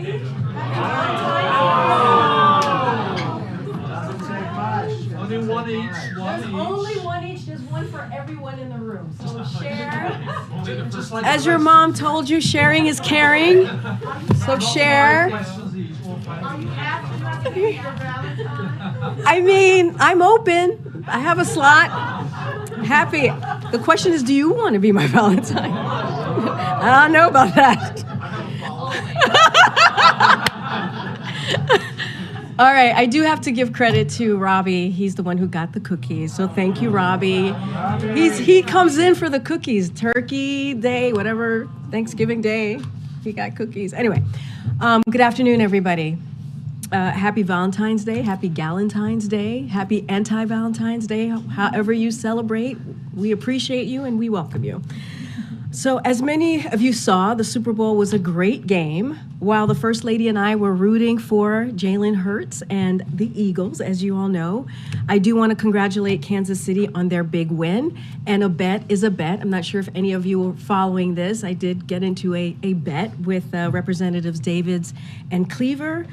everybody. Only one each. There's only one each. There's one for everyone in the room. So share. As your mom told you, sharing is caring. So share. Are you asking us to be your Valentine? I mean, I'm open. I have a slot. Happy. The question is, do you want to be my Valentine? I don't know about that. All right, I do have to give credit to Robbie. He's the one who got the cookies. So thank you, Robbie. He comes in for the cookies. Turkey Day, whatever, Thanksgiving Day, he got cookies. Anyway, good afternoon, everybody. Happy Valentine's Day, happy Galentine's Day, happy anti-Valentine's Day, however you celebrate. We appreciate you and we welcome you. So as many of you saw, the Super Bowl was a great game. While the First Lady and I were rooting for Jalen Hurts and the Eagles, as you all know, I do want to congratulate Kansas City on their big win. And a bet is a bet. I'm not sure if any of you were following this. I did get into a bet with Representatives Davids and Cleaver.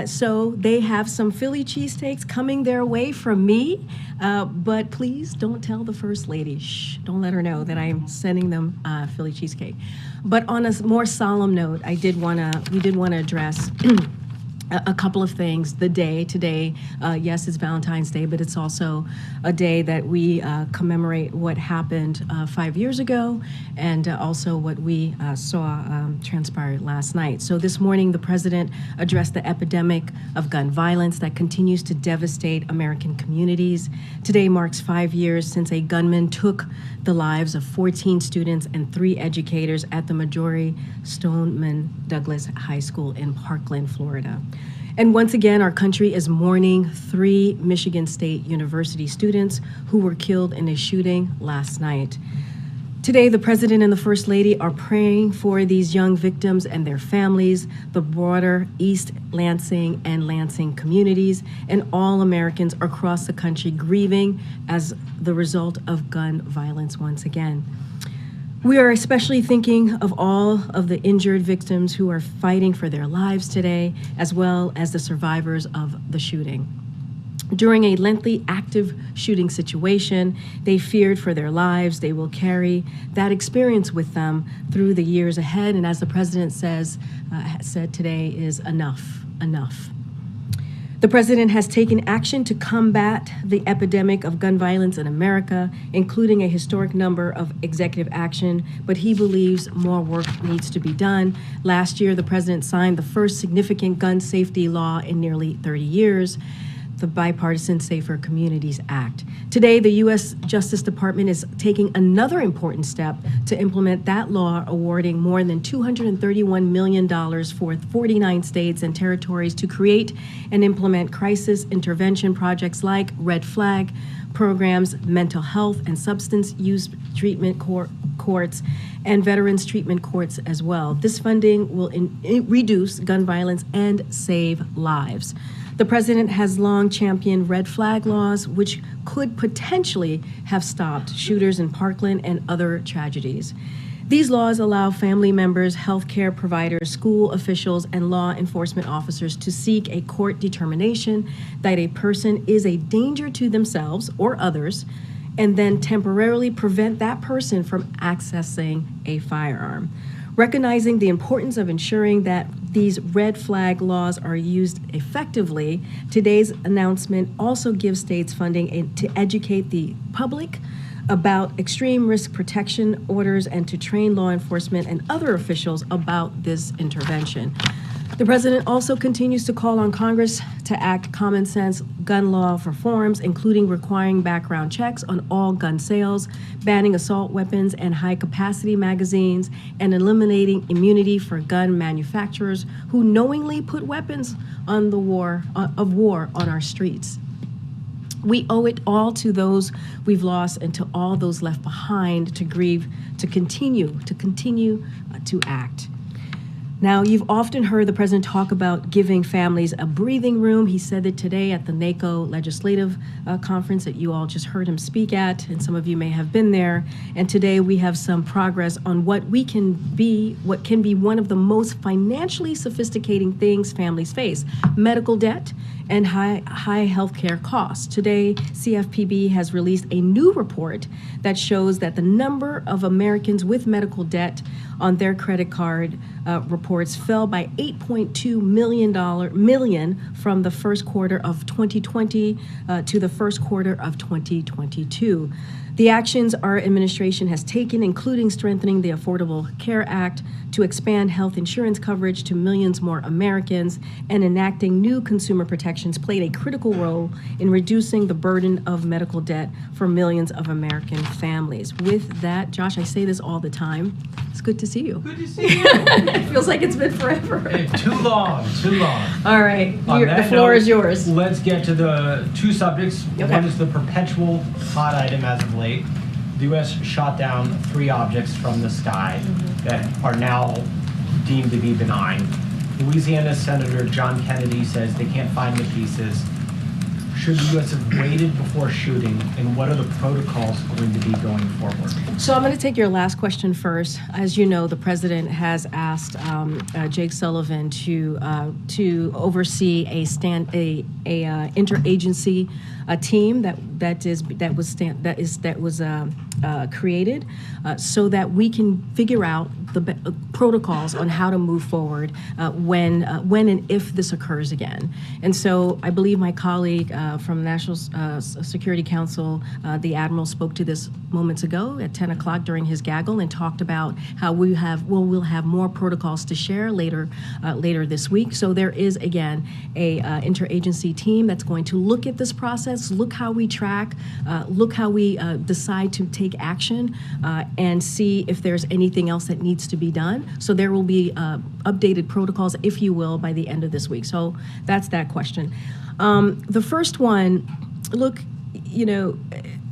So they have some Philly cheesesteaks coming their way from me. But please don't tell the First Lady. Shh, don't let her know that I'm sending them Philly cheesecake. But on a more solemn note, we did want to address a couple of things. The day today, yes, it's Valentine's Day, but it's also a day that we commemorate what happened 5 years ago, and also what we saw transpire last night. So this morning, the president addressed the epidemic of gun violence that continues to devastate American communities. Today marks 5 years since a gunman took the lives of 14 students and 3 educators at the Marjory Stoneman Douglas High School in Parkland, Florida. And once again, our country is mourning 3 Michigan State University students who were killed in a shooting last night. Today, the President and the First Lady are praying for these young victims and their families, the broader East Lansing and Lansing communities, and all Americans across the country grieving as the result of gun violence once again. We are especially thinking of all of the injured victims who are fighting for their lives today, as well as the survivors of the shooting. During a lengthy active shooting situation, they feared for their lives. They will carry that experience with them through the years ahead. And as the president said today, is enough. The president has taken action to combat the epidemic of gun violence in America, including a historic number of executive action, but he believes more work needs to be done. Last year, the president signed the first significant gun safety law in nearly 30 years, the Bipartisan Safer Communities Act. Today, the U.S. Justice Department is taking another important step to implement that law, awarding more than $231 million for 49 states and territories to create and implement crisis intervention projects like Red Flag programs, mental health and substance use treatment courts, and veterans treatment courts as well. This funding will reduce gun violence and save lives. The president has long championed red flag laws, which could potentially have stopped shooters in Parkland and other tragedies. These laws allow family members, healthcare providers, school officials, and law enforcement officers to seek a court determination that a person is a danger to themselves or others, and then temporarily prevent that person from accessing a firearm. Recognizing the importance of ensuring that these red flag laws are used effectively, today's announcement also gives states funding to educate the public about extreme risk protection orders and to train law enforcement and other officials about this intervention. The president also continues to call on Congress to act common sense gun law reforms, including requiring background checks on all gun sales, banning assault weapons and high-capacity magazines, and eliminating immunity for gun manufacturers who knowingly put weapons on the war on our streets. We owe it all to those we've lost and to all those left behind to grieve, to continue to act. Now, you've often heard the president talk about giving families a breathing room. He said it today at the NACO legislative conference that you all just heard him speak at, and some of you may have been there. And today we have some progress on what can be one of the most financially sophisticating things families face: medical debt and high healthcare costs. Today, CFPB has released a new report that shows that the number of Americans with medical debt on their credit card reports fell by 8.2 million from the first quarter of 2020 to the first quarter of 2022. The actions our administration has taken, including strengthening the Affordable Care Act to expand health insurance coverage to millions more Americans, and enacting new consumer protections, played a critical role in reducing the burden of medical debt for millions of American families. With that, Josh, I say this all the time. It's good to see you. Good to see you. It feels like it's been forever. Hey, too long. All right, the floor is yours. Let's get to the two subjects. Okay. One is the perpetual hot item as of late. The U.S. shot down 3 objects from the sky that are now deemed to be benign. Louisiana Senator John Kennedy says they can't find the pieces. Should the U.S. have waited before shooting, and what are the protocols going to be going forward? So I'm going to take your last question first. As you know, the president has asked Jake Sullivan to oversee a interagency team that was created so that we can figure out the protocols on how to move forward when and if this occurs again. And so I believe my colleague from National Security Council, the Admiral, spoke to this moments ago at 10 o'clock during his gaggle and talked about how we'll have more protocols to share later this week. So there is, again, a interagency team that's going to look at this process, look how we track, look how we decide to take action, and see if there's anything else that needs to be done. So there will be updated protocols, if you will, by the end of this week. So that's that question. The first one, look,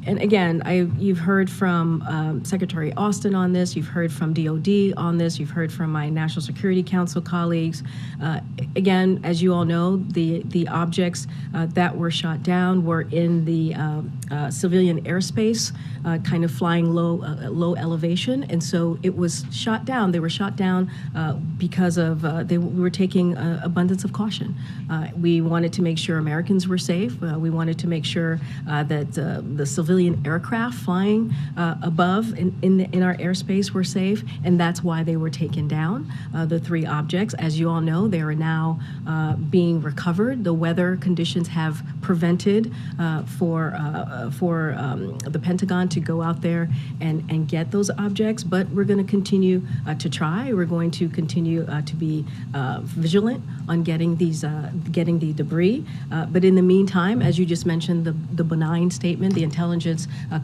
and again, you've heard from Secretary Austin on this, you've heard from DOD on this, you've heard from my National Security Council colleagues. Again, as you all know, the objects that were shot down were in the civilian airspace, kind of flying low elevation, and so it was shot down. They were shot down because of we were taking abundance of caution. We wanted to make sure Americans were safe. We wanted to make sure that the civilian aircraft flying above in our airspace were safe, and that's why they were taken down. The 3 objects, as you all know, they are now being recovered. The weather conditions have prevented for the Pentagon to go out there and get those objects, but we're going to continue to try. We're going to continue to be vigilant on getting the debris. But in the meantime, as you just mentioned, the benign statement, the intelligence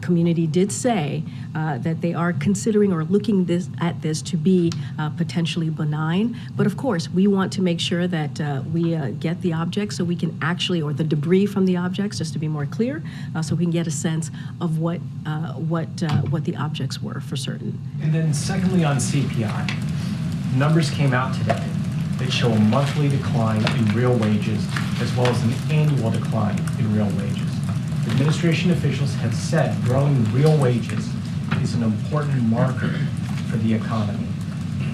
community did say that they are considering or looking at this to be potentially benign. But of course, we want to make sure that we get the objects so we can actually, or the debris from the objects, just to be more clear, so we can get a sense of what the objects were for certain. And then secondly, on CPI, numbers came out today that show a monthly decline in real wages as well as an annual decline in real wages. Administration officials have said growing real wages is an important marker for the economy.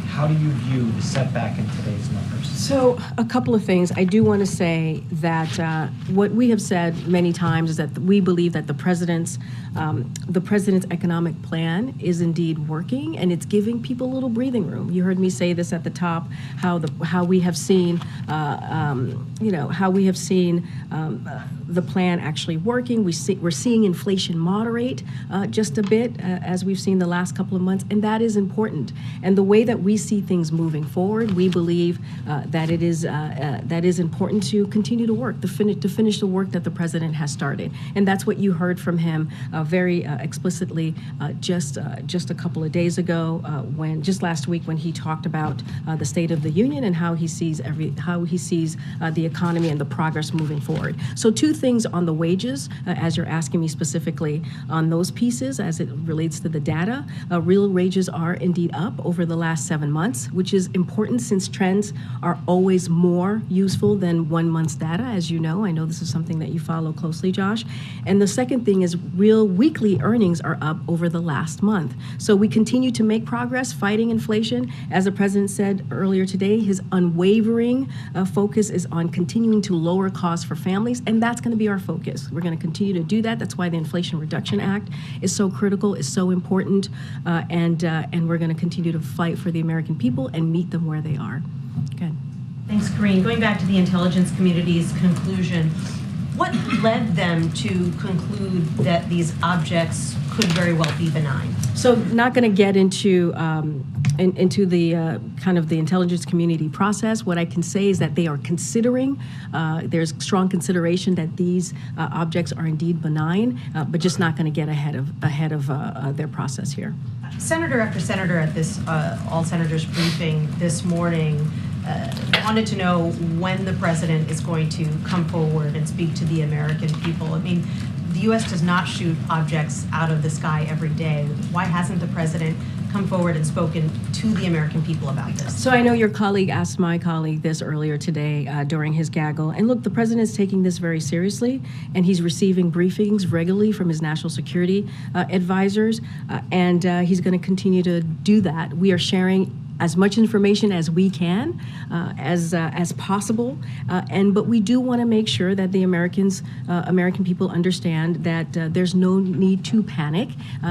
How do you view the setback in today's numbers? So a couple of things. I do want to say that what we have said many times is that we believe that the president's economic plan is indeed working, and it's giving people a little breathing room. You heard me say this at the top, how we have seen the plan actually working. We're seeing inflation moderate just a bit as we've seen the last couple of months, and that is important. And the way that we see things moving forward, we believe that it is important to continue to work, to finish the work that the president has started, and that's what you heard from him very explicitly just a couple of days ago, just last week when he talked about the State of the Union and how he sees the economy and the progress moving forward. So 2 things on the wages, as you're asking me specifically on those pieces as it relates to the data. Real wages are indeed up over the last 7 months, which is important since trends are always more useful than 1 month's data, as you know. I know this is something that you follow closely, Josh. And the second thing is real weekly earnings are up over the last month. So we continue to make progress fighting inflation. As the president said earlier today, his unwavering focus is on continuing to lower costs for families, and that's going to be our focus. We're going to continue to do that. That's why the Inflation Reduction Act is so critical, is so important, and we're going to continue to fight for the American people and meet them where they are. Good. Thanks, Karine. Going back to the intelligence community's conclusion, what led them to conclude that these objects could very well be benign? So, not going to get into the kind of the intelligence community process. What I can say is that they are considering. There's strong consideration that these objects are indeed benign, but just not going to get ahead of their process here. Senator after senator at this all senators briefing this morning wanted to know when the president is going to come forward and speak to the American people. I mean, the U.S. does not shoot objects out of the sky every day. Why hasn't the president come forward and spoken to the American people about this? So I know your colleague asked my colleague this earlier today during his gaggle. And look, the president is taking this very seriously, and he's receiving briefings regularly from his national security advisors, and he's going to continue to do that. We are sharing as much information as we can, as possible, but we do want to make sure that the American people understand that there's no need to panic.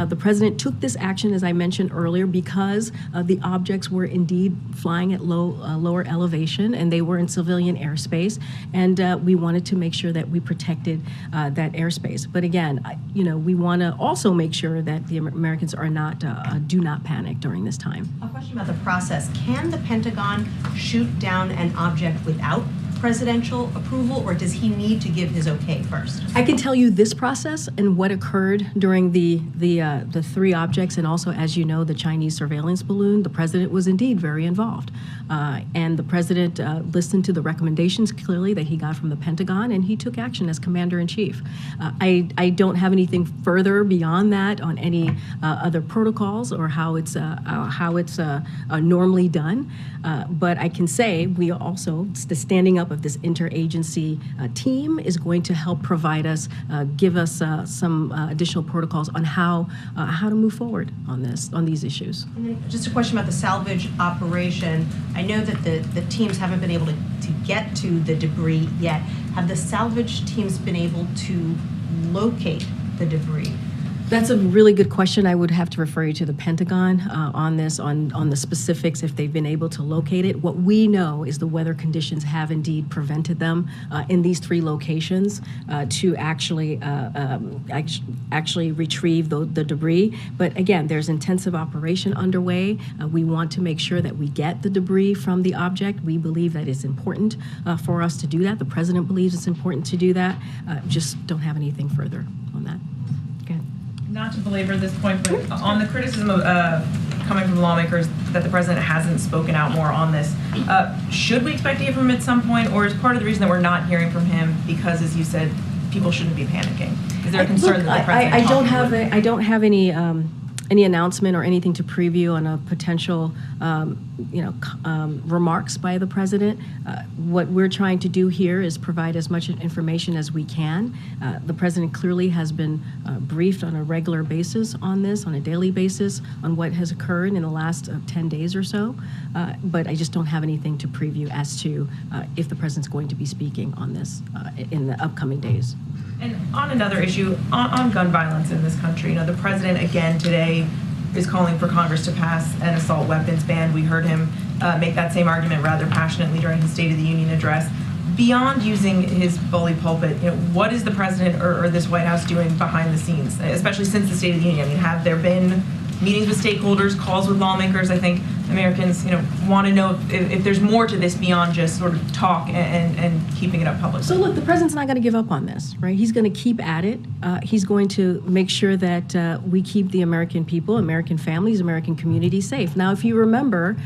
The president took this action, as I mentioned earlier, because the objects were indeed flying at lower elevation, and they were in civilian airspace, and we wanted to make sure that we protected that airspace. But again, we want to also make sure that the Americans are not do not panic during this time. A question about the process. Can the Pentagon shoot down an object without presidential approval, or does he need to give his okay first? I can tell you this process and what occurred during the three objects, and also, as you know, the Chinese surveillance balloon. The president was indeed very involved, and the president listened to the recommendations clearly that he got from the Pentagon, and he took action as commander-in-chief. I don't have anything further beyond that on any other protocols or how it's normally done, but I can say we also the standing up of this interagency team is going to help provide us, give us some additional protocols on how to move forward on these issues. And then just a question about the salvage operation. I know that the teams haven't been able to get to the debris yet. Have the salvage teams been able to locate the debris? That's a really good question. I would have to refer you to the Pentagon on this, on the specifics, if they've been able to locate it. What we know is the weather conditions have indeed prevented them in these three locations to actually retrieve the debris. But again, there's intensive operation underway. We want to make sure that we get the debris from the object. We believe that it's important for us to do that. The president believes it's important to do that. Just don't have anything further on that. Not to belabor this point, but on the criticism of coming from lawmakers that the president hasn't spoken out more on this, should we expect to hear from him at some point, or is part of the reason that we're not hearing from him because, as you said, people shouldn't be panicking? Is there a concern that the president? I don't have any announcement or anything to preview on a potential, remarks by the president. What we're trying to do here is provide as much information as we can. The president clearly has been briefed on a regular basis on this, on a daily basis, on what has occurred in the last 10 days or so. But I just don't have anything to preview as to if the president's going to be speaking on this in the upcoming days. And on another issue, on gun violence in this country, the president again today is calling for Congress to pass an assault weapons ban. We heard him make that same argument rather passionately during his State of the Union address. Beyond using his bully pulpit, what is the president or this White House doing behind the scenes, especially since the State of the Union? I mean, have there been meetings with stakeholders, calls with lawmakers? I think Americans, want to know if there's more to this beyond just sort of talk and keeping it up publicly. So look, the president's not going to give up on this, right? He's going to keep at it. He's going to make sure that we keep the American people, American families, American communities safe. Now, if you remember,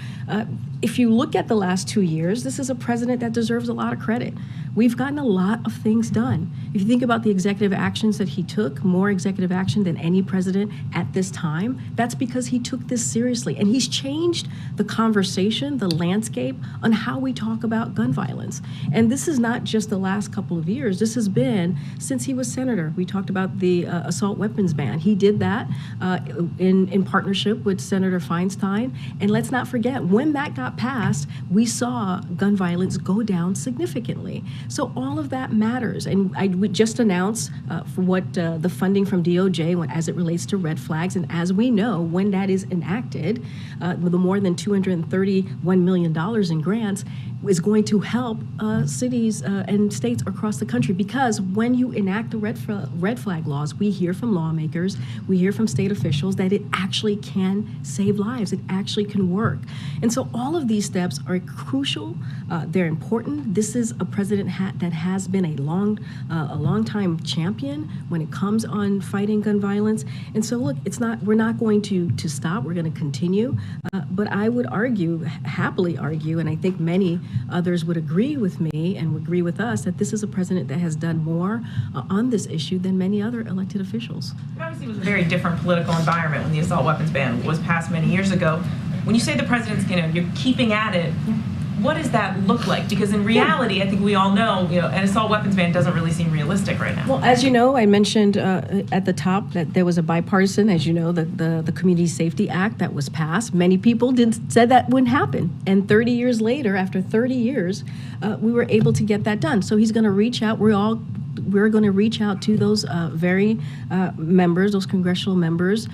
If you look at the last 2 years, this is a president that deserves a lot of credit. We've gotten a lot of things done. If you think about the executive actions that he took, more executive action than any president at this time, that's because he took this seriously. And he's changed the conversation, the landscape on how we talk about gun violence. And this is not just the last couple of years. This has been since he was senator. We talked about the assault weapons ban. He did that in partnership with Senator Feinstein. And let's not forget, when that got passed, we saw gun violence go down significantly. So all of that matters. And I would just announce for what the funding from DOJ as it relates to red flags. And as we know, when that is enacted, with the more than $231 million in grants, is going to help cities and states across the country. Because when you enact the red flag laws, we hear from lawmakers, we hear from state officials that it actually can save lives. It actually can work. And so all of these steps are crucial. They're important. This is a president that has been a long time champion when it comes on fighting gun violence. And so look, we're not going to stop. We're going to continue. But I would happily argue, and I think many others would agree with me and would agree with us, that this is a president that has done more on this issue than many other elected officials. It obviously was a very different political environment when the assault weapons ban was passed many years ago. When you say the president's, you're keeping at it, what does that look like? Because in reality, I think we all know, an assault weapons ban doesn't really seem realistic right now. Well, as you know, I mentioned at the top that there was a bipartisan, as you know, the Community Safety Act that was passed. Many people said that wouldn't happen. And 30 years later, after 30 years, we were able to get that done. So he's going to reach out. We're going to reach out to those very members, those congressional members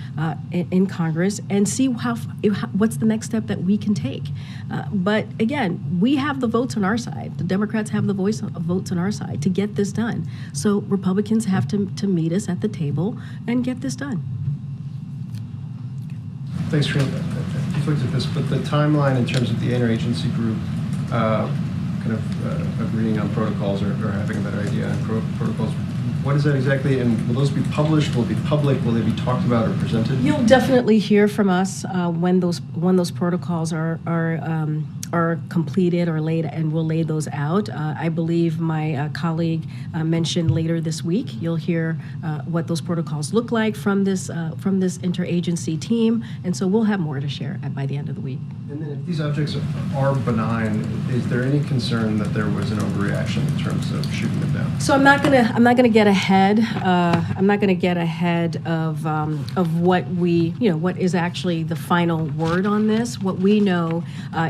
in Congress, and see what's the next step that we can take. But again, we have the votes on our side. The Democrats have the votes on our side to get this done. So Republicans have to meet us at the table and get this done. Thanks, Karine. You've looked at this, but the timeline in terms of the interagency group agreeing on protocols or having a better idea on protocols. What is that exactly, and will those be published? Will it be public? Will they be talked about or presented? You'll definitely hear from us when those protocols are completed or laid, and we'll lay those out. I believe my colleague mentioned later this week. You'll hear what those protocols look like from this interagency team, and so we'll have more to share by the end of the week. And then, if these objects are benign, is there any concern that there was an overreaction in terms of shooting them down? So I'm not gonna get ahead. I'm not gonna get ahead of what what is actually the final word on this. What we know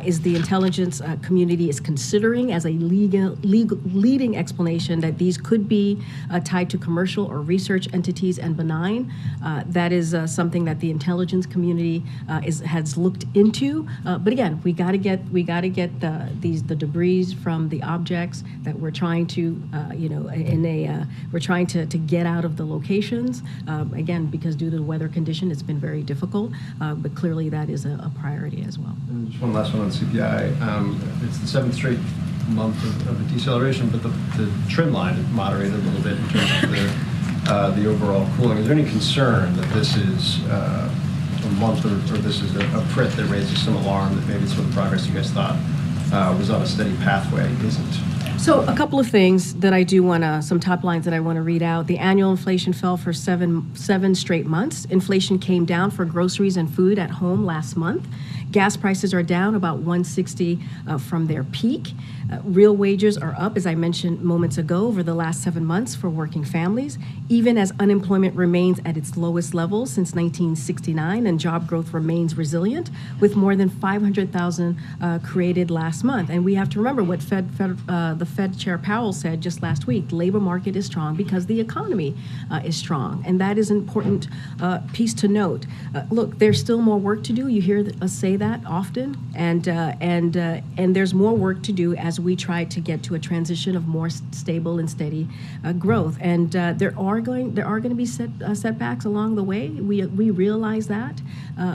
is the intelligence community is considering as a leading explanation that these could be tied to commercial or research entities and benign. That is something that the intelligence community has looked into. But again, we got to get the debris from the objects that we're trying to we're trying to get out of the locations. Again, because due to the weather condition, it's been very difficult. But clearly, that is a priority as well. And just one last one on CPI. It's the 7th straight month of a deceleration, but the trend line is moderated a little bit in terms of the overall cooling. Is there any concern that this is a month or this is a PRIT that raises some alarm that maybe some of the progress you guys thought was on a steady pathway isn't? So a couple of things that I do want to, some top lines that I want to read out. The annual inflation fell for seven straight months. Inflation came down for groceries and food at home last month. Gas prices are down about $1.60 from their peak. Real wages are up, as I mentioned moments ago, over the last 7 months for working families, even as unemployment remains at its lowest level since 1969 and job growth remains resilient, with more than 500,000 created last month. And we have to remember what the Fed Chair Powell said just last week. The labor market is strong because the economy is strong, and that is an important piece to note. Look, there's still more work to do. You hear us say that often, and there's more work to do as we try to get to a transition of more stable and steady growth. And there are going to be setbacks along the way. We realize that,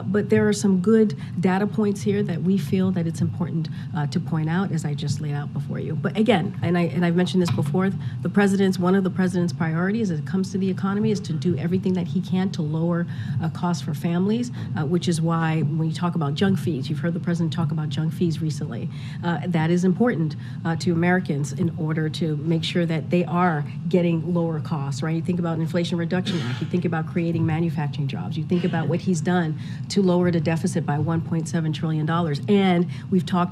but there are some good data points here that we feel that it's important to point out, as I just laid out before you. But again, and I've mentioned this before, one of the president's priorities as it comes to the economy is to do everything that he can to lower costs for families, which is why when you talk about junk fees. You've heard the president talk about junk fees recently. That is important to Americans in order to make sure that they are getting lower costs, right? You think about Inflation Reduction Act, you think about creating manufacturing jobs, you think about what he's done to lower the deficit by $1.7 trillion. And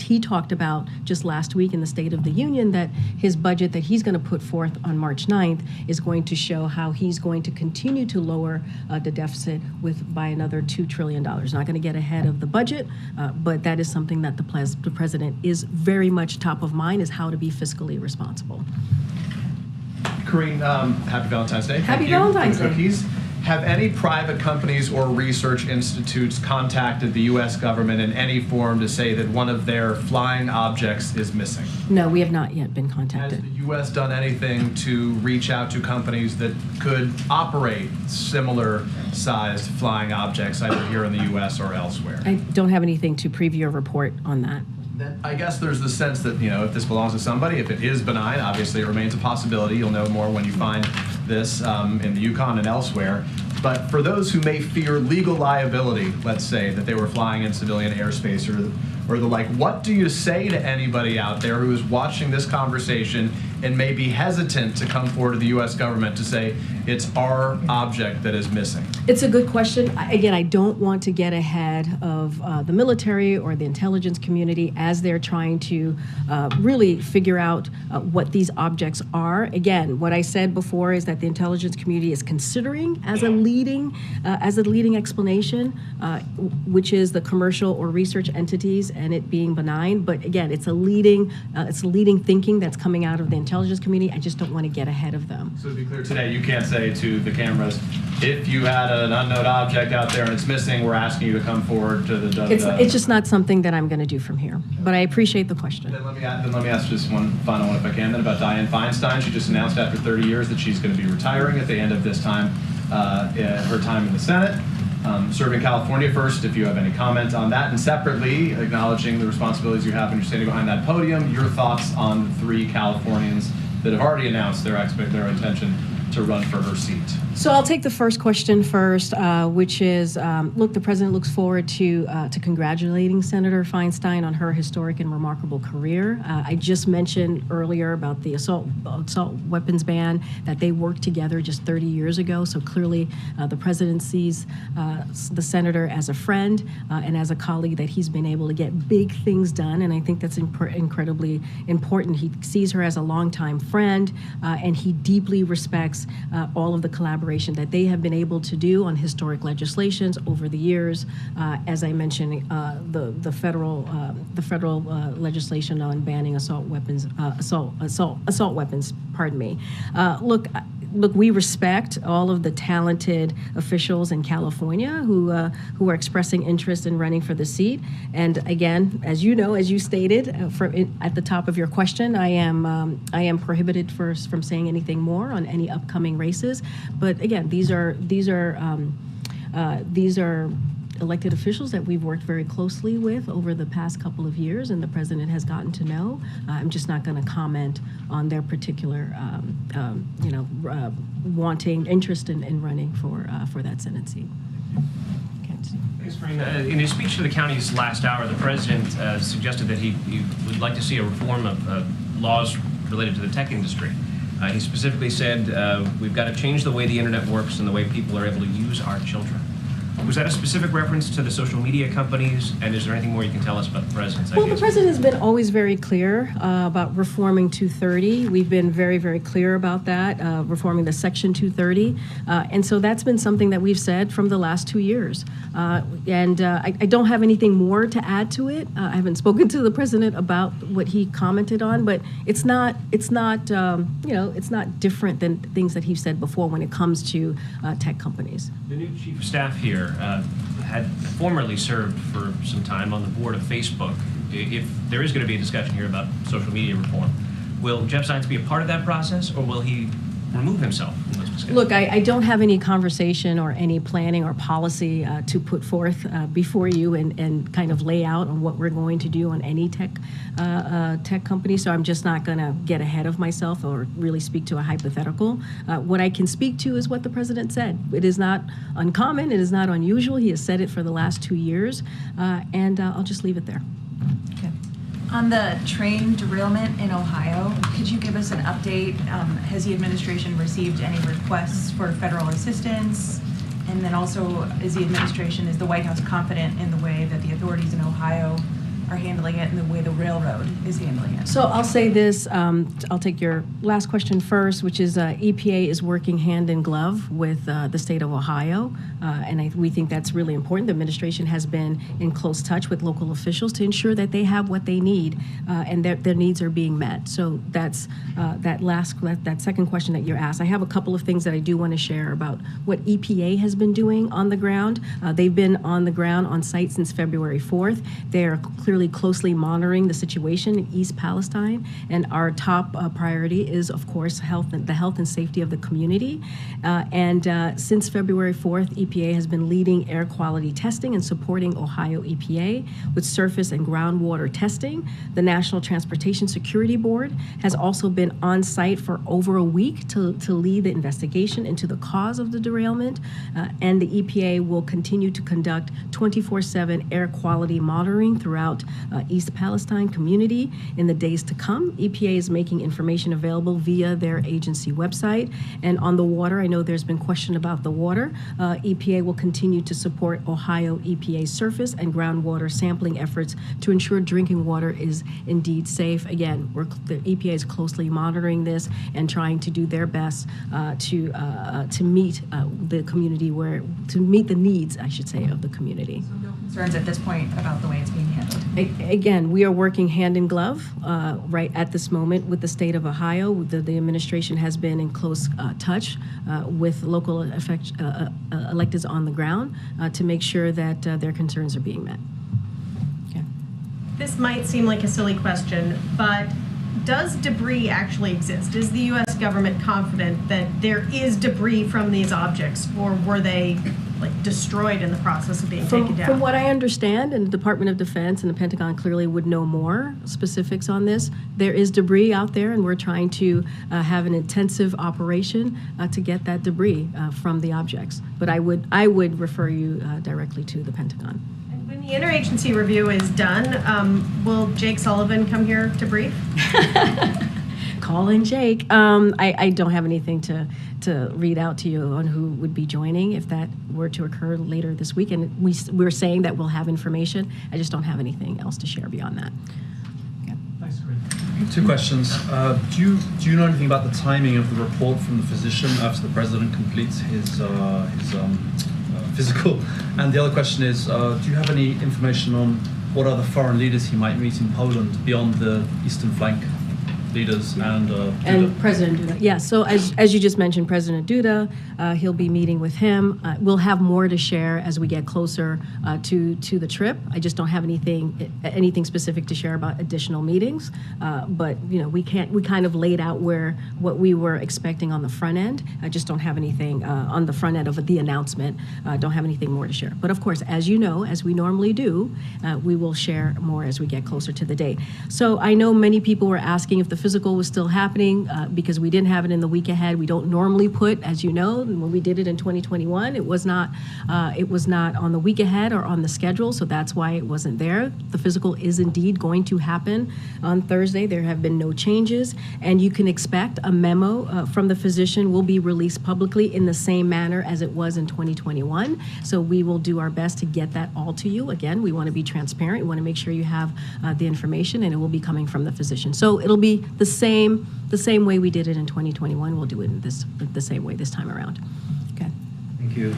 he talked about just last week in the State of the Union that his budget that he's going to put forth on March 9th is going to show how he's going to continue to lower the deficit by another $2 trillion. Not going to get ahead of the budget, but that is something that the president is very much top of mind, is how to be fiscally responsible. Karine, happy Valentine's Day. Happy Valentine's Day. Cookies. Have any private companies or research institutes contacted the U.S. government in any form to say that one of their flying objects is missing? No, we have not yet been Has contacted. the U.S. done anything to reach out to companies that could operate similar sized flying objects either here in the U.S. or elsewhere? I don't have anything to preview or report on that. Then I guess there's the sense that, if this belongs to somebody, if it is benign, obviously it remains a possibility. You'll know more when you find this in the Yukon and elsewhere. But for those who may fear legal liability, let's say that they were flying in civilian airspace or the like, what do you say to anybody out there who is watching this conversation and may be hesitant to come forward to the U.S. government to say it's our object that is missing? It's a good question. Again, I don't want to get ahead of the military or the intelligence community as they're trying to really figure out what these objects are. Again, what I said before is that the intelligence community is considering as a leading explanation, which is the commercial or research entities and it being benign. But again, it's a leading thinking that's coming out of the intelligence community. I just don't want to get ahead of them. So to be clear today, you can't say to the cameras, if you had an unknown object out there and it's missing, we're asking you to come forward to the... It's just not something that I'm going to do from here. But I appreciate the question. Then let me ask just one final one, if I can, then about Dianne Feinstein. She just announced after 30 years that she's going to be retiring at the end of this time, her time in the Senate. Serving California first, if you have any comment on that, and separately, acknowledging the responsibilities you have when you're standing behind that podium, your thoughts on the 3 Californians that have already announced their intention to run for her seat. So I'll take the first question first, which is, look, the president looks forward to congratulating Senator Feinstein on her historic and remarkable career. I just mentioned earlier about the assault weapons ban, that they worked together just 30 years ago. So clearly the president sees the senator as a friend and as a colleague that he's been able to get big things done. And I think that's incredibly important. He sees her as a longtime friend and he deeply respects all of the collaboration that they have been able to do on historic legislations over the years. As I mentioned, the federal legislation on banning assault weapons. Pardon me. Look, we respect all of the talented officials in California who are expressing interest in running for the seat. And again, as you know, as you stated at the top of your question, I am prohibited from saying anything more on any upcoming races. But again, these are elected officials that we've worked very cllosely with over the past couple of years, and the president has gotten to know. I'm just not going to comment on their particular, wanting interest in running for that Senate seat. Thanks, Karine. In his speech to the county's last hour, the president suggested that he would like to see a reform of laws related to the tech industry. He specifically said, we've got to change the way the internet works and the way people are able to use our children. Was that a specific reference to the social media companies? And is there anything more you can tell us about the president's ideas? Well, the president has been always very clear about reforming 230. We've been very, very clear about that, reforming the Section 230. And so that's been something that we've said from the last 2 years. I don't have anything more to add to it. I haven't spoken to the president about what he commented on, but it's not different than things that he said before when it comes to tech companies. The new chief of staff here had formerly served for some time on the board of Facebook. If there is going to be a discussion here about social media reform, will Jeff Zients be a part of that process, or will he remove himself from those discussions? Look, I don't have any conversation or any planning or policy to put forth before you and kind of lay out on what we're going to do on any tech company. So I'm just not going to get ahead of myself or really speak to a hypothetical. What I can speak to is what the president said. It is not uncommon. It is not unusual. He has said it for the last 2 years, and I'll just leave it there. Okay. On the train derailment in Ohio, could you give us an update? Has the administration received any requests for federal assistance? And then also, is the White House confident in the way that the authorities in Ohio are handling it and the way the railroad is handling it? So I'll say this, I'll take your last question first, which is EPA is working hand in glove with the state of Ohio, and we think that's really important. The administration has been in close touch with local officials to ensure that they have what they need and their needs are being met. So that's that second question that you asked. I have a couple of things that I do want to share about what EPA has been doing on the ground. They've been on the ground on site since February 4th. They are closely monitoring the situation in East Palestine, and our top priority is, of course, the health and safety of the community. Since February 4th, EPA has been leading air quality testing and supporting Ohio EPA with surface and groundwater testing. The National Transportation Security Board has also been on site for over a week to lead the investigation into the cause of the derailment, and the EPA will continue to conduct 24/7 air quality monitoring throughout East Palestine community in the days to come. EPA is making information available via their agency website. And on the water, I know there's been question about the water. EPA will continue to support Ohio EPA surface and groundwater sampling efforts to ensure drinking water is indeed safe. Again, the EPA is closely monitoring this and trying to do their best to meet the community to meet the needs, I should say, of the community. So no concerns at this point about the way it's being handled? Again, we are working hand in glove right at this moment with the state of Ohio. The administration has been in close touch with local electeds on the ground to make sure that their concerns are being met. Okay. This might seem like a silly question, but does debris actually exist? Is the U.S. government confident that there is debris from these objects, or were they destroyed in the process of being taken down? From what I understand, and the Department of Defense and the Pentagon clearly would know more specifics on this, there is debris out there, and we're trying to have an intensive operation to get that debris from the objects. But I would refer you directly to the Pentagon. When the interagency review is done, will Jake Sullivan come here to brief? Call in Jake. I don't have anything to read out to you on who would be joining if that were to occur later this week. And we're saying that we'll have information. I just don't have anything else to share beyond that. Okay. Thanks, Karine. 2 questions. Do you know anything about the timing of the report from the physician after the president completes his physical? And the other question is, do you have any information on what other foreign leaders he might meet in Poland beyond the eastern flank leaders and President Duda? Yeah, so as you just mentioned, President Duda, he'll be meeting with him. We'll have more to share as we get closer to the trip. I just don't have anything specific to share about additional meetings, but we kind of laid out what we were expecting on the front end. I just don't have anything on the front end of the announcement. Don't have anything more to share. But of course, as you know, as we normally do, we will share more as we get closer to the date. So I know many people were asking if the physical was still happening because we didn't have it in the week ahead. We don't normally put, as you know, when we did it in 2021, it was not on the week ahead or on the schedule, so that's why it wasn't there. The physical is indeed going to happen on Thursday. There have been no changes, and you can expect a memo from the physician will be released publicly in the same manner as it was in 2021. So we will do our best to get that all to you. Again, we want to be transparent. We want to make sure you have the information, and it will be coming from the physician. So it'll be the same way we did it in 2021. We'll do it the same way this time around. Okay. Thank you.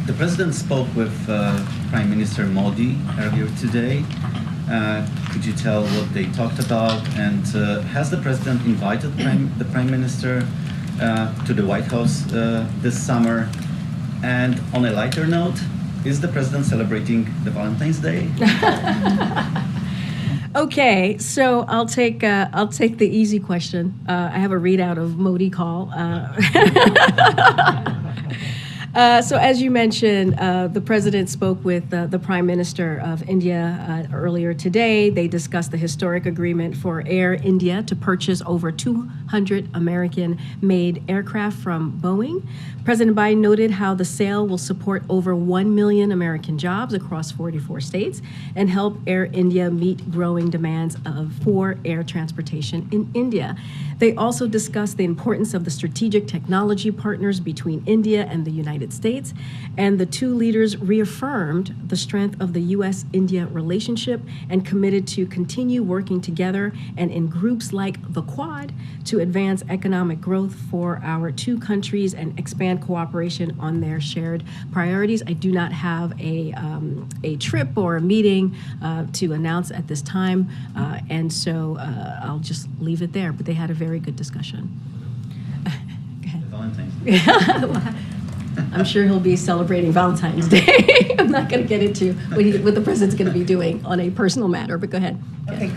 The president spoke with Prime Minister Modi earlier today. Could you tell what they talked about? And has the president invited the Prime Minister to the White House this summer? And on a lighter note, is the president celebrating the Valentine's Day? Okay, so I'll take the easy question. I have a readout of Modi call. So as you mentioned, the president spoke with the Prime Minister of India earlier today. They discussed the historic agreement for Air India to purchase over 200 American-made aircraft from Boeing. President Biden noted how the sale will support over 1 million American jobs across 44 states and help Air India meet growing demands for air transportation in India. They also discussed the importance of the strategic technology partners between India and the United States, and the two leaders reaffirmed the strength of the U.S.-India relationship and committed to continue working together and in groups like the Quad to advance economic growth for our two countries and expand cooperation on their shared priorities. I do not have a trip or a meeting to announce at this time, and so I'll just leave it there. But they had a very good discussion. Valentine's Day. I'm sure he'll be celebrating Valentine's Day. I'm not going to get into what the president's going to be doing on a personal matter, but go ahead. Okay,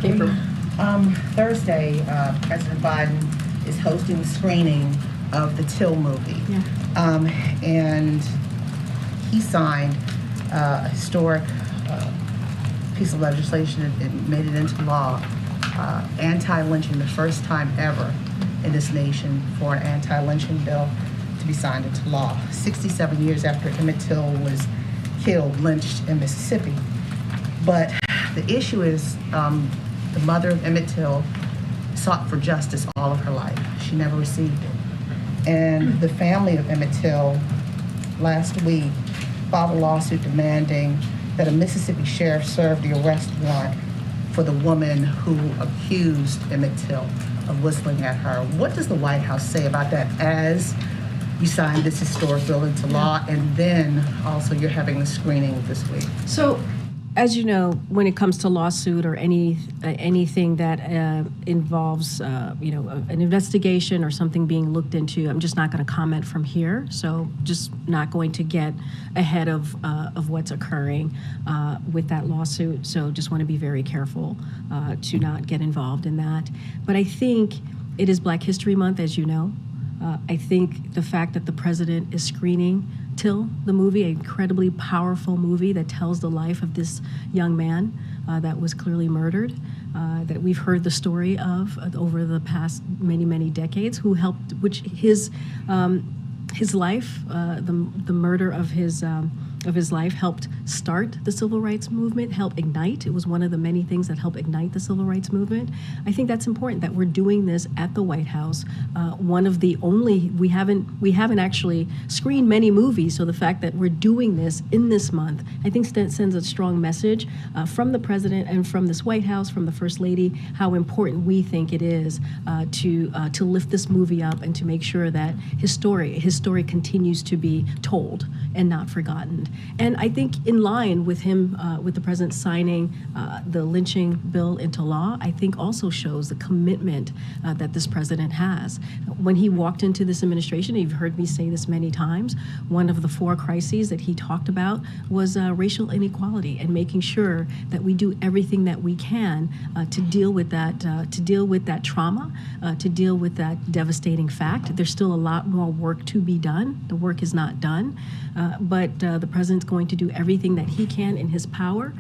Thursday, President Biden is hosting the screening of the Till movie. Yeah. And he signed a historic piece of legislation and made it into law, anti-lynching, the first time ever in this nation for an anti-lynching bill to be signed into law. 67 years after Emmett Till was killed, lynched in Mississippi. But the issue is the mother of Emmett Till sought for justice all of her life. She never received it. And the family of Emmett Till last week filed a lawsuit demanding that a Mississippi sheriff serve the arrest warrant for the woman who accused Emmett Till of whistling at her. What does the White House say about that as you signed this historic bill into law, and then also you're having the screening this week? So, as you know, when it comes to lawsuit or anything that involves, an investigation or something being looked into, I'm just not going to comment from here. So, just not going to get ahead of what's occurring with that lawsuit. So, just want to be very careful to not get involved in that. But I think it is Black History Month, as you know. I think the fact that the president is screening Till, the movie, an incredibly powerful movie that tells the life of this young man that was clearly murdered, that we've heard the story of over the past many decades, who helped, which his life, the murder of his life helped start the civil rights movement, helped ignite. It was one of the many things that helped ignite the civil rights movement. I think that's important that we're doing this at the White House. One of the only, we haven't actually screened many movies, so the fact that we're doing this in this month, I think sends a strong message from the president and from this White House, from the First Lady, how important we think it is to lift this movie up and to make sure that his story continues to be told and not forgotten. And I think in line with him, with the president signing the lynching bill into law, I think also shows the commitment that this president has. When he walked into this administration, you've heard me say this many times, one of the 4 crises that he talked about was racial inequality and making sure that we do everything that we can to deal with that trauma, to deal with that devastating fact. There's still a lot more work to be done. The work is not done, but the president's going to do everything that he can in his power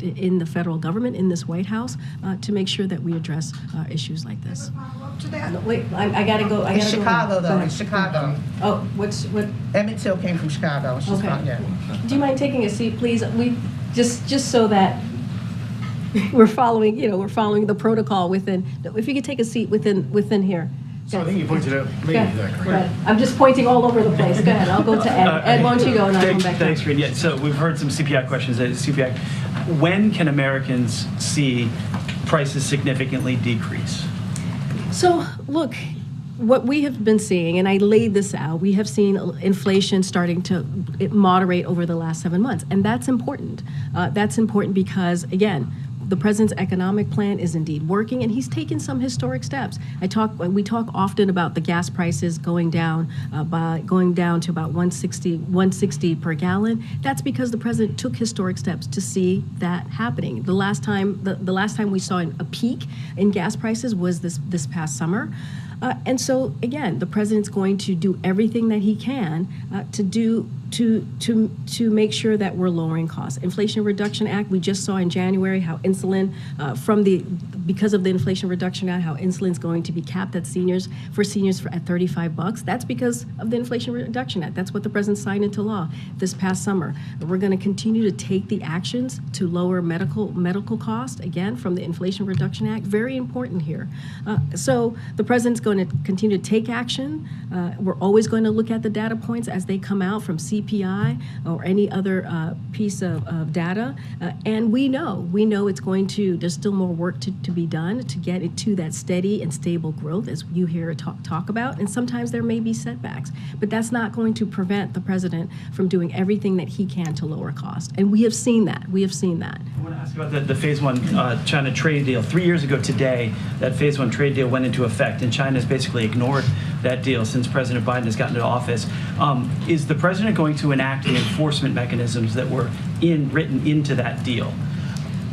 in the federal government, in this White House, to make sure that we address issues like this. No, wait, I gotta go. In Chicago, though. In Chicago. Oh, what? Emmett Till came from Chicago. She's Okay. from, yeah. Do you mind taking a seat, please? We just so that we're following the protocol within. If you could take a seat within here. So I think you pointed out Go maybe ahead. Go ahead. I'm just pointing all over the place. Go ahead. I'll go to Ed. Ed, why don't you go and I'll come back. Thanks, Karine. Yeah, so we've heard some CPI questions. CPI, when can Americans see prices significantly decrease? So, look, what we have been seeing, and I laid this out, we have seen inflation starting to moderate over the last 7 months. And that's important. That's important because, again, the president's economic plan is indeed working, and he's taken some historic steps. We talk often about the gas prices going down to about 160 per gallon. That's because the president took historic steps to see that happening. The last time we saw a peak in gas prices was this past summer. And so, again, the president's going to do everything that he can to make sure that we're lowering costs. Inflation Reduction Act, we just saw in January how insulin, because of the Inflation Reduction Act, how insulin's going to be capped at seniors at $35. That's because of the Inflation Reduction Act. That's what the president signed into law this past summer. We're going to continue to take the actions to lower medical costs, again, from the Inflation Reduction Act. Very important here. So the president's going to continue to take action. We're always going to look at the data points as they come out from CPI or any other piece of data. And we know there's still more work to be done to get it to that steady and stable growth, as you hear talk about. And sometimes there may be setbacks, but that's not going to prevent the president from doing everything that he can to lower costs. And we have seen that. I want to ask about the Phase 1 China trade deal. 3 years ago today, that Phase 1 trade deal went into effect, and China has basically ignored that deal since President Biden has gotten into office. Is the president going to enact the enforcement mechanisms that were written into that deal?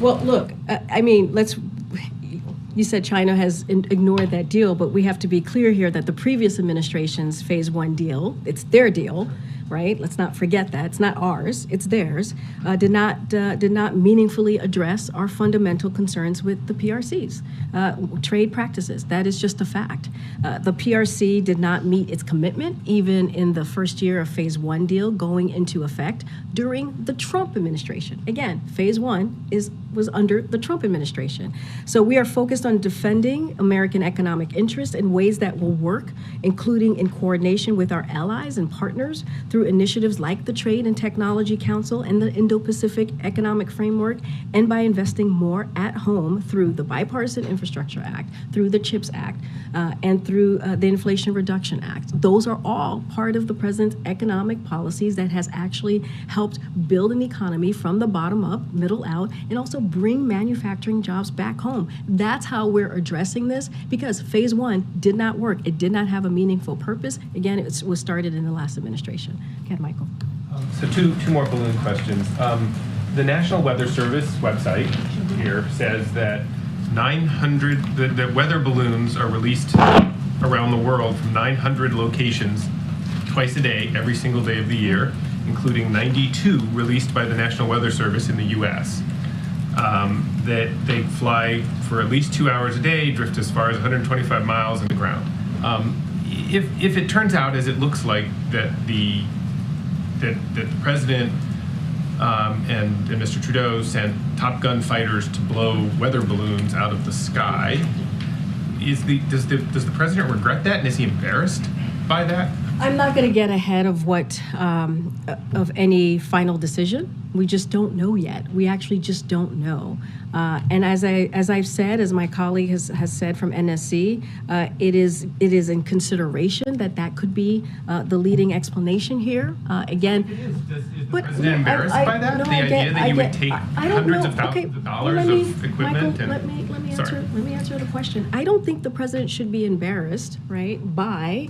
Well, look, you said China has ignored that deal, but we have to be clear here that the previous administration's Phase 1 deal, it's their deal, right? Let's not forget that. It's not ours, it's theirs, did not meaningfully address our fundamental concerns with the PRCs, trade practices. That is just a fact. The PRC did not meet its commitment even in the first year of Phase 1 deal going into effect during the Trump administration. Again, Phase 1 was under the Trump administration. So we are focused on defending American economic interests in ways that will work, including in coordination with our allies and partners through initiatives like the Trade and Technology Council and the Indo-Pacific Economic Framework, and by investing more at home through the Bipartisan Infrastructure Act, through the CHIPS Act, and through the Inflation Reduction Act. Those are all part of the president's economic policies that has actually helped build an economy from the bottom up, middle out, and also bring manufacturing jobs back home. That's how we're addressing this, because Phase 1 did not work. It did not have a meaningful purpose. Again, it was started in the last administration. Go ahead, Michael. So two more balloon questions. The National Weather Service website here says that 900, the weather balloons are released around the world from 900 locations twice a day, every single day of the year, including 92 released by the National Weather Service in the U.S. That they fly for at least 2 hours a day, drift as far as 125 miles in the ground. If it turns out, as it looks like, that the president and Mr. Trudeau sent Top Gun fighters to blow weather balloons out of the sky, does the president regret that, and is he embarrassed by that? I'm not going to get ahead of of any final decision. We just don't know yet. We actually just don't know. And as I've said, as my colleague has said from NSC, it is in consideration that could be the leading explanation here. Again, is the president embarrassed by that? The idea that he would take hundreds of thousands of dollars of equipment? Michael, let me answer the question. I don't think the president should be embarrassed, right, by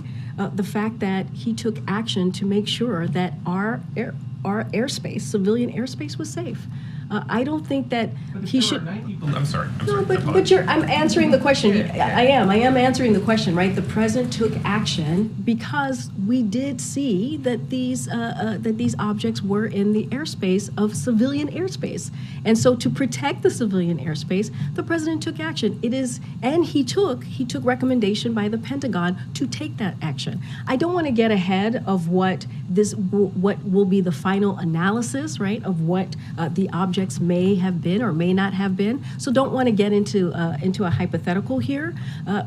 the fact that he took action to make sure that our airspace, civilian airspace, was safe. I don't think that he should. I'm sorry. I'm answering the question. I am answering the question, right? The president took action because we did see that these objects were in the airspace of civilian airspace, and so to protect the civilian airspace, the president took action. He took recommendation by the Pentagon to take that action. I don't want to get ahead of what will be the final analysis, right, of what the objects may have been or may not have been. So don't want to get into a hypothetical here.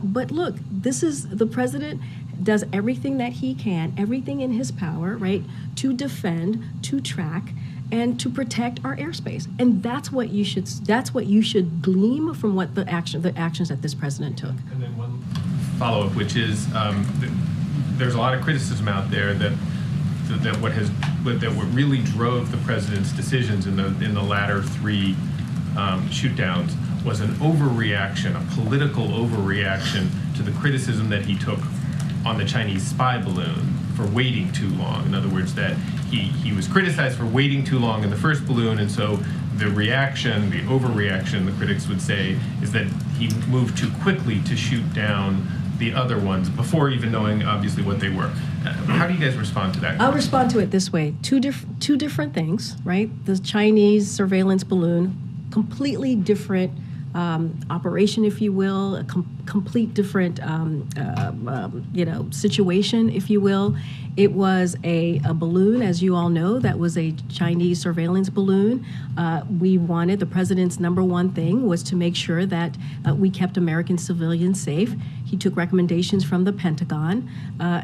But look, the president does everything that he can, everything in his power, right, to defend, to track, and to protect our airspace. And that's what you should glean from what the actions that this president took. And then one follow-up, which is there's a lot of criticism out there that what really drove the president's decisions in the latter three shoot downs was an overreaction, a political overreaction to the criticism that he took on the Chinese spy balloon for waiting too long. In other words, that he was criticized for waiting too long in the first balloon, and so the reaction, the overreaction, the critics would say, is that he moved too quickly to shoot down the other ones before even knowing, obviously, what they were. How do you guys respond to that? I'll respond to it this way. Two different things, right? The Chinese surveillance balloon, completely different operation, if you will, a complete different, situation, if you will. It was a balloon, as you all know, that was a Chinese surveillance balloon. The president's number one thing was to make sure that we kept American civilians safe. He took recommendations from the Pentagon,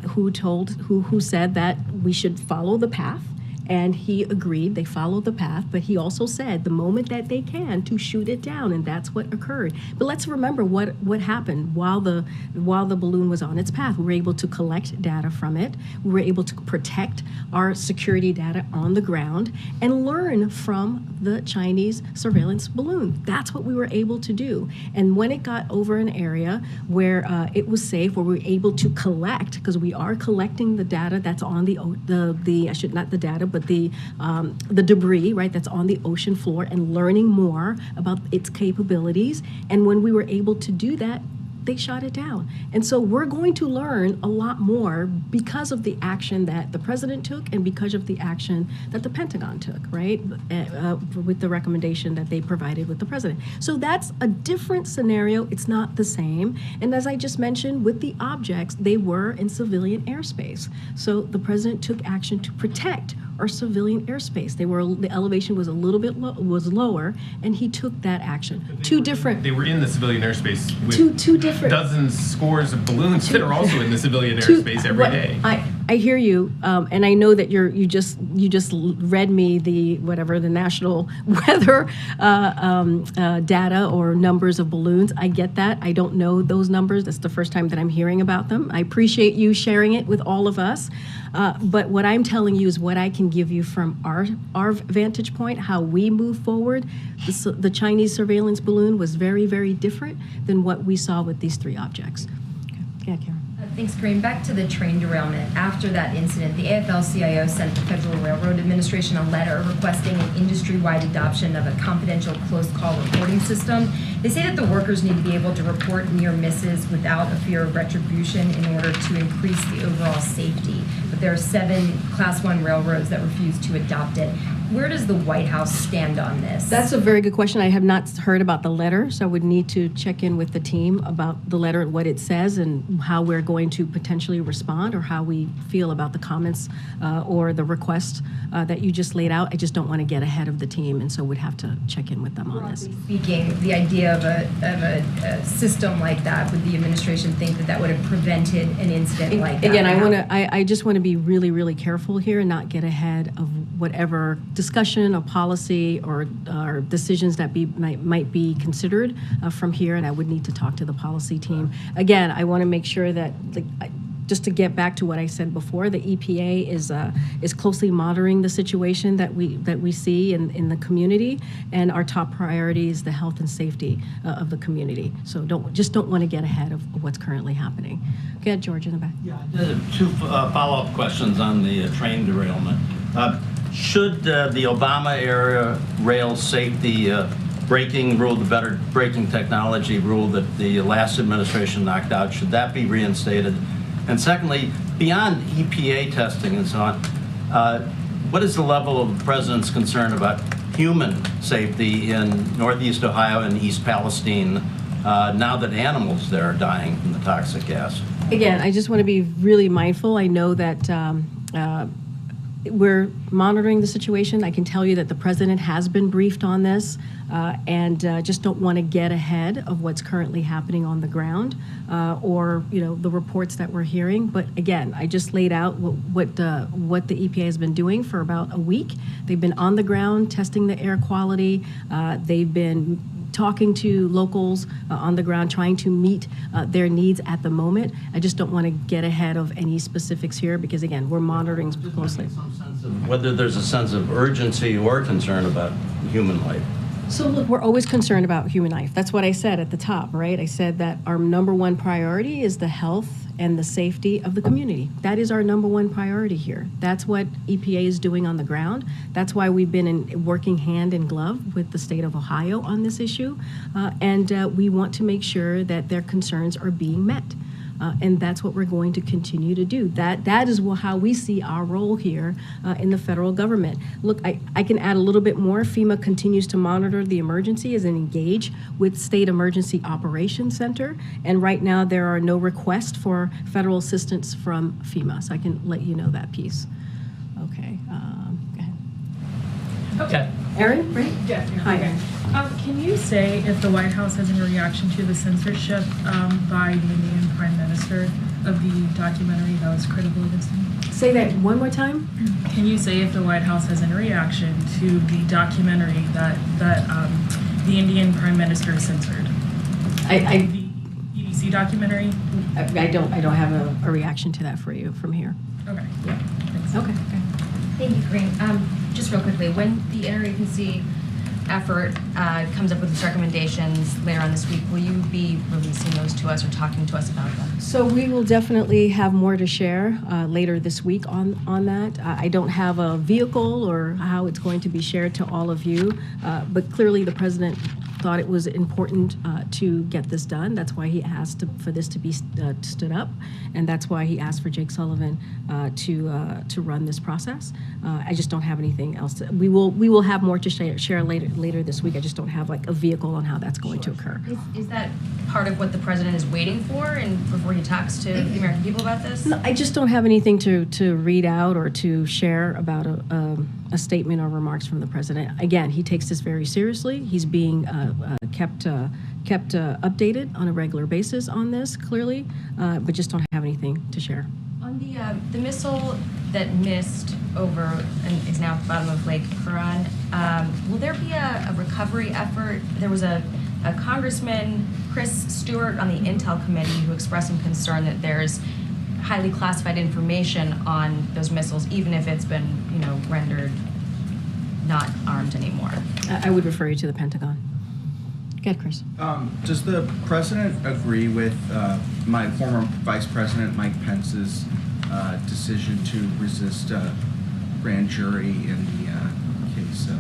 who said that we should follow the path. And he agreed, they followed the path, but he also said the moment that they can to shoot it down, and that's what occurred. But let's remember what happened while the balloon was on its path. We were able to collect data from it. We were able to protect our security data on the ground and learn from the Chinese surveillance balloon. That's what we were able to do. And when it got over an area where it was safe, where we were able to collect, because we are collecting the data that's on the debris, right, that's on the ocean floor, and learning more about its capabilities. And when we were able to do that, they shot it down. And so we're going to learn a lot more because of the action that the president took and because of the action that the Pentagon took, right, with the recommendation that they provided with the president. So that's a different scenario. It's not the same. And as I just mentioned, with the objects, they were in civilian airspace. So the president took action to protect our civilian airspace. The elevation was a little bit lower, and he took that action. They were in the civilian airspace with two different dozens, scores of balloons that are also in the civilian airspace every day. I hear you, and I know that you just read me the national weather data or numbers of balloons. I get that. I don't know those numbers. That's the first time that I'm hearing about them. I appreciate you sharing it with all of us. But what I'm telling you is what I can give you from our vantage point, how we move forward. The Chinese surveillance balloon was very, very different than what we saw with these three objects. Okay. Yeah, Karen. Thanks, Karine. Back to the train derailment. After that incident, the AFL-CIO sent the Federal Railroad Administration a letter requesting an industry-wide adoption of a confidential close call reporting system. They say that the workers need to be able to report near misses without a fear of retribution in order to increase the overall safety. But there are 7 Class 1 railroads that refuse to adopt it. Where does the White House stand on this? That's a very good question. I have not heard about the letter, so I would need to check in with the team about the letter and what it says and how we're going to potentially respond or how we feel about the comments or the request that you just laid out. I just don't want to get ahead of the team, and so we'd have to check in with them on this. Speaking, the idea of a system like that, would the administration think that would have prevented an incident like that? Again, I just want to be really, really careful here and not get ahead of whatever discussion or policy or decisions that might be considered from here, and I would need to talk to the policy team. Again, I want to make sure that, just to get back to what I said before, the EPA is closely monitoring the situation that we see in the community, and our top priority is the health and safety of the community. So don't want to get ahead of what's currently happening. Go ahead, George, in the back. Yeah, 2 follow-up questions on the train derailment. Should the Obama-era rail safety braking rule, the better braking technology rule that the last administration knocked out, should that be reinstated? And secondly, beyond EPA testing and so on, what is the level of the president's concern about human safety in Northeast Ohio and East Palestine now that animals there are dying from the toxic gas? Again, I just want to be really mindful. I know that we're monitoring the situation. I can tell you that the president has been briefed on this, and just don't want to get ahead of what's currently happening on the ground or the reports that we're hearing. But again, I just laid out what the EPA has been doing for about a week. They've been on the ground testing the air quality. They've been talking to locals on the ground, trying to meet their needs at the moment. I just don't want to get ahead of any specifics here because, again, we're monitoring closely. Whether there's a sense of urgency or concern about human life. So look, we're always concerned about human life. That's what I said at the top, right? I said that our number one priority is the health and the safety of the community. That is our number one priority here. That's what EPA is doing on the ground. That's why we've been working hand in glove with the state of Ohio on this issue. And we want to make sure that their concerns are being met. And that's what we're going to continue to do. That is how we see our role here in the federal government. Look, I can add a little bit more. FEMA continues to monitor the emergency and engage with State Emergency Operations Center. And right now there are no requests for federal assistance from FEMA. So I can let you know that piece. Okay, go ahead. Okay. Erin, right? Yeah. Hi, Erin. Can you say if the White House has any reaction to the censorship by the Indian Prime Minister of the documentary that was critical against him? Say that one more time. Can you say if the White House has any reaction to the documentary that the Indian Prime Minister censored? The BBC documentary? I don't have a reaction to that for you from here. Okay. Yeah. Thanks. Okay. Thank you, Karine. Just real quickly, when the Interagency Effort comes up with its recommendations later on this week, will you be releasing those to us or talking to us about them? So we will definitely have more to share later this week on that. I don't have a vehicle or how it's going to be shared to all of you, but clearly the president thought it was important to get this done. That's why he asked for this to be stood up, and that's why he asked for Jake Sullivan to run this process. I just don't have anything else. We will have more to share later this week. I just don't have like a vehicle on how that's going to occur. Is that part of what the president is waiting for, and before he talks to the American people about this? No, I just don't have anything to read out or to share about a statement or remarks from the president. Again, he takes this very seriously. He's being kept updated on a regular basis on this, clearly, but just don't have anything to share. On the missile that missed over and is now at the bottom of Lake Huron, will there be a recovery effort? There was a Congressman, Chris Stewart, on the Intel Committee who expressed some concern that there's highly classified information on those missiles, even if it's been, rendered not armed anymore. I would refer you to the Pentagon. Go ahead, Chris. Does the president agree with my former Vice President Mike Pence's decision to resist grand jury in the case of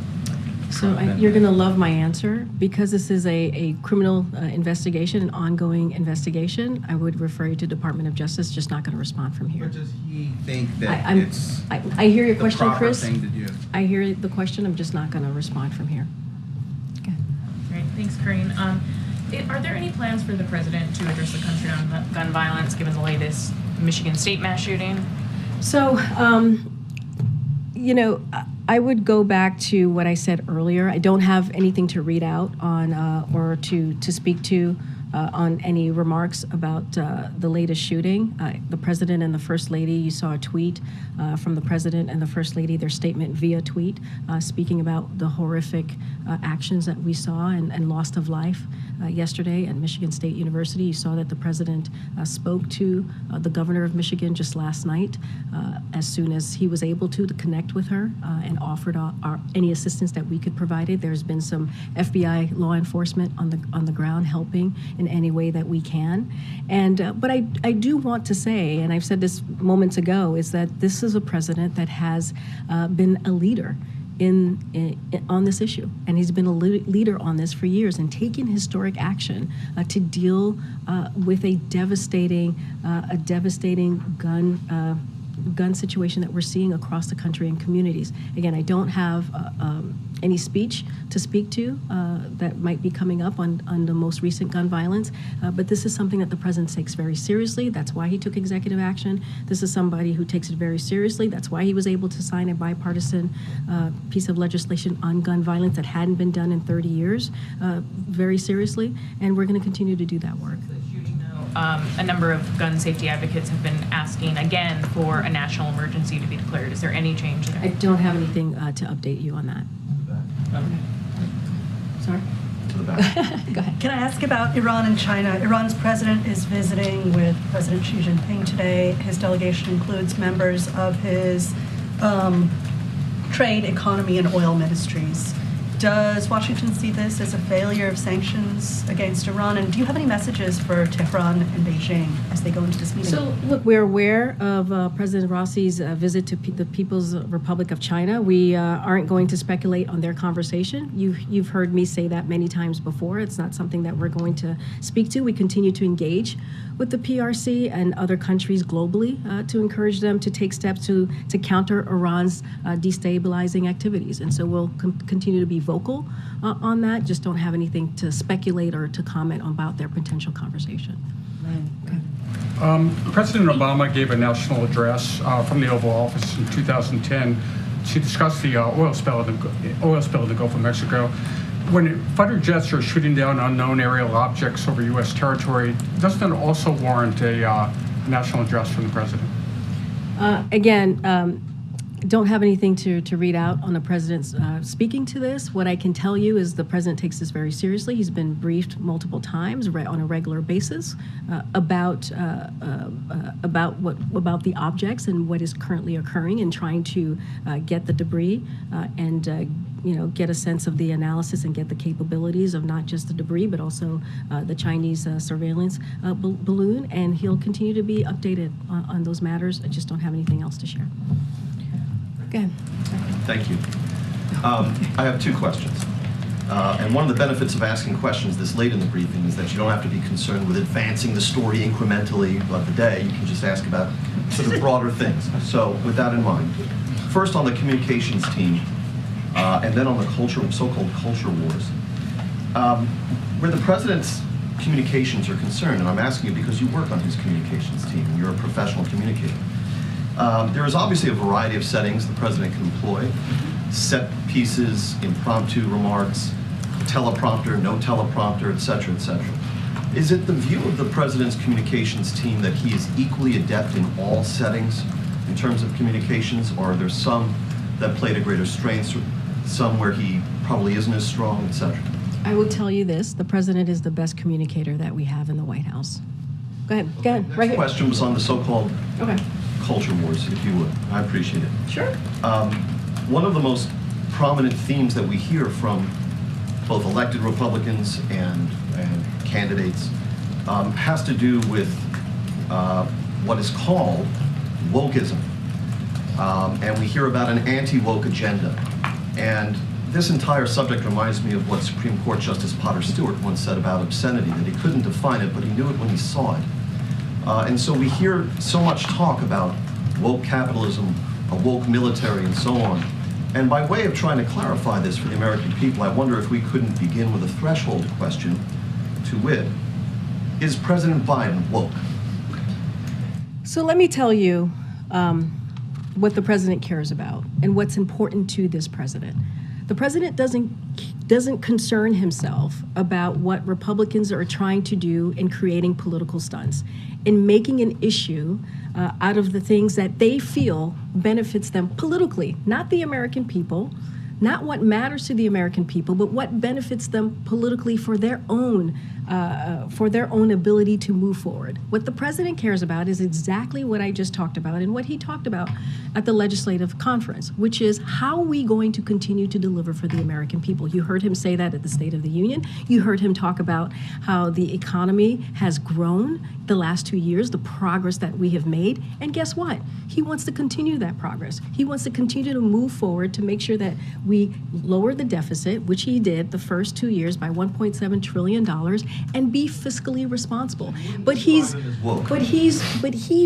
So you're going to love my answer. Because this is a criminal investigation, an ongoing investigation, I would refer you to Department of Justice, just not going to respond from here. But does he think that it's I hear your the question, proper Chris. thing to do? I hear the question. I'm just not going to respond from here. Great, thanks, Karine. Are there any plans for the president to address the country on gun violence, given the latest Michigan State mass shooting? So, I would go back to what I said earlier. I don't have anything to read out on or to speak to on any remarks about the latest shooting. The president and the first lady, you saw a tweet from the president and the first lady, their statement via tweet, speaking about the horrific actions that we saw and loss of life yesterday at Michigan State University. You saw that the president spoke to the governor of Michigan just last night as soon as he was able to connect with her and offered any assistance that we could provide it. There's been some FBI law enforcement on the ground helping in any way that we can. And but I do want to say, and I've said this moments ago, is that this is a president that has been a leader on this issue, and he's been a leader on this for years and taken historic action to deal with a devastating gun situation that we're seeing across the country and communities. Again, I don't have any speech to speak to that might be coming up on the most recent gun violence, but this is something that the president takes very seriously. That's why he took executive action. This is somebody who takes it very seriously. That's why he was able to sign a bipartisan piece of legislation on gun violence that hadn't been done in 30 years very seriously, and we're going to continue to do that work. A number of gun safety advocates have been asking again for a national emergency to be declared. Is there any change there? I don't have anything to update you on that. Sorry? To the back. Go ahead. Can I ask about Iran and China? Iran's president is visiting with President Xi Jinping today. His delegation includes members of his trade, economy, and oil ministries. Does Washington see this as a failure of sanctions against Iran? And do you have any messages for Tehran and Beijing as they go into this meeting? So, look, we're aware of President Rossi's visit to the People's Republic of China. We aren't going to speculate on their conversation. You've heard me say that many times before. It's not something that we're going to speak to. We continue to engage with the PRC and other countries globally to encourage them to take steps to counter Iran's destabilizing activities. And so we'll continue to be vocal on that. Just don't have anything to speculate or to comment about their potential conversation. President Obama gave a national address from the Oval Office in 2010 to discuss the oil spill in the Gulf of Mexico. When fighter jets are shooting down unknown aerial objects over U.S. territory, doesn't that also warrant a national address from the president? Again, don't have anything to read out on the president's speaking to this. What I can tell you is the president takes this very seriously. He's been briefed multiple times on a regular basis about the objects and what is currently occurring, and trying to get the debris and get a sense of the analysis and get the capabilities of not just the debris but also the Chinese surveillance balloon. And he'll continue to be updated on those matters. I just don't have anything else to share. Go ahead. Thank you. I have two questions. And one of the benefits of asking questions this late in the briefing is that you don't have to be concerned with advancing the story incrementally of the day. You can just ask about sort of broader things. So with that in mind, first on the communications team, and then on the so-called culture wars. Where the president's communications are concerned, and I'm asking you because you work on his communications team, and you're a professional communicator. There is obviously a variety of settings the president can employ: set pieces, impromptu remarks, teleprompter, no teleprompter, et cetera, et cetera. Is it the view of the president's communications team that he is equally adept in all settings in terms of communications, or are there some that play to greater strengths, some where he probably isn't as strong, et cetera? I will tell you this: the president is the best communicator that we have in the White House. Go ahead. Go ahead. Next Right here. question was on the so-called culture wars, if you would. I appreciate it. Sure. One of the most prominent themes that we hear from both elected Republicans and candidates has to do with what is called wokeism. And we hear about an anti-woke agenda. And this entire subject reminds me of what Supreme Court Justice Potter Stewart once said about obscenity, that he couldn't define it, but he knew it when he saw it. And so we hear so much talk about woke capitalism, a woke military, and so on. And by way of trying to clarify this for the American people, I wonder if we couldn't begin with a threshold question, to wit, is President Biden woke? So let me tell you what the president cares about and what's important to this president. The president doesn't concern himself about what Republicans are trying to do in creating political stunts, in making an issue out of the things that they feel benefits them politically, not the American people, not what matters to the American people, but what benefits them politically for their own ability to move forward. What the president cares about is exactly what I just talked about and what he talked about at the legislative conference, which is how are we going to continue to deliver for the American people. You heard him say that at the State of the Union. You heard him talk about how the economy has grown the last 2 years, the progress that we have made. And guess what? He wants to continue that progress. He wants to continue to move forward to make sure that we lower the deficit, which he did the first 2 years by $1.7 trillion, and be fiscally responsible. But he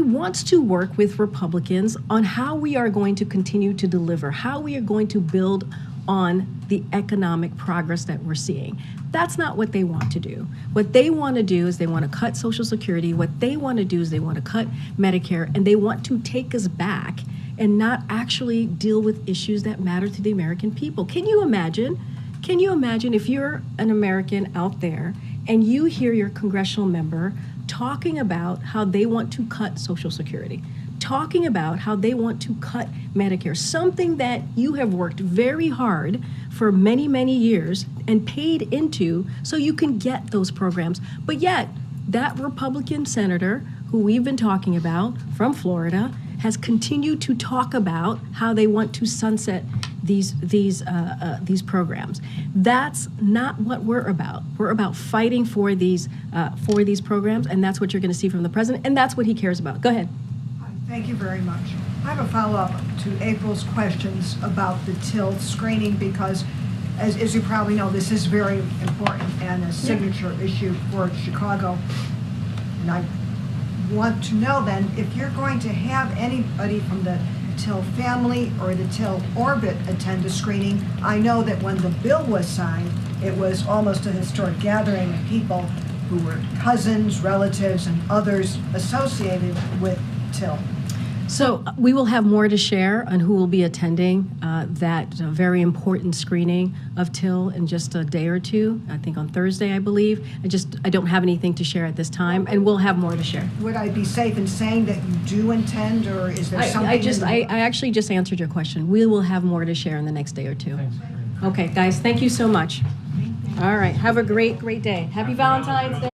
wants to work with Republicans on how we are going to continue to deliver, how we are going to build on the economic progress that we're seeing. That's not what they want to do. What they want to do is they want to cut Social Security. What they want to do is they want to cut Medicare, and they want to take us back and not actually deal with issues that matter to the American people. Can you imagine if you're an American out there and you hear your congressional member talking about how they want to cut Social Security, talking about how they want to cut Medicare, something that you have worked very hard for many, many years and paid into so you can get those programs. But yet, that Republican senator who we've been talking about from Florida has continued to talk about how they want to sunset these programs. That's not what we're about. We're about fighting for these programs, and that's what you're going to see from the president, and that's what he cares about. Go ahead. Thank you very much. I have a follow-up to April's questions about the till screening because, as you probably know, this is very important and a signature issue for Chicago. And I want to know then, if you're going to have anybody from the Till family or the Till orbit attend a screening, I know that when the bill was signed, it was almost a historic gathering of people who were cousins, relatives, and others associated with Till. So we will have more to share on who will be attending that very important screening of Till in just a day or two. I think on Thursday, I believe. I don't have anything to share at this time, and we'll have more to share. Would I be safe in saying that you do intend, or is there something? I actually just answered your question. We will have more to share in the next day or two. Okay, guys, thank you so much. All right, have a great day. Happy Valentine's Day.